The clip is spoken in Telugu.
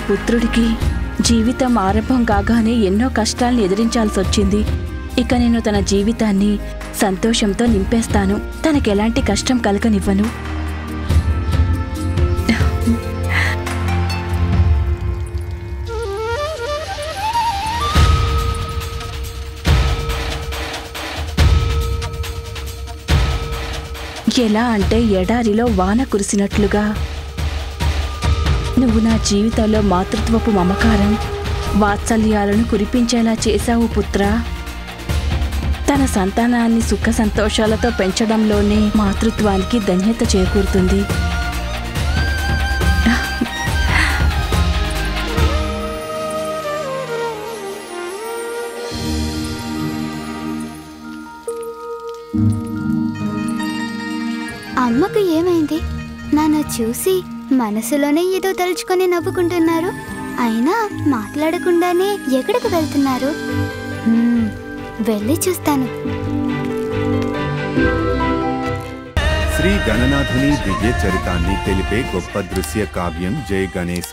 పుత్రుడికి జీవితం ఆరంభం కాగానే ఎన్నో కష్టాలను ఎదిరించాల్సొచ్చింది. ఇక నేను తన జీవితాన్ని సంతోషంతో నింపేస్తాను. తనకెలాంటి కష్టం కలగనివ్వను. ఎలా అంటే ఎడారిలో వాన కురిసినట్లుగా నువ్వు నా జీవితంలో మాతృత్వపు మమకారం, వాత్సల్యాలను కురిపించేలా చేశావు పుత్రా. తన సంతానాన్ని సుఖ సంతోషాలతో పెంచడంలోనే మాతృత్వానికి ధన్యత చేకూరుతుంది. అమ్మకు ఏమైంది? నన్ను చూసి మనసులోనే ఏదో తలుచుకొని నవ్వుకుంటున్నారు. అయినా మాట్లాడకుండానే ఎక్కడికి వెళ్తున్నారు? వెళ్ళి చూస్తాను. శ్రీ గణనాథుని దివ్య చరితాన్ని తెలిపే గొప్ప దృశ్య కావ్యం జై గణేశ.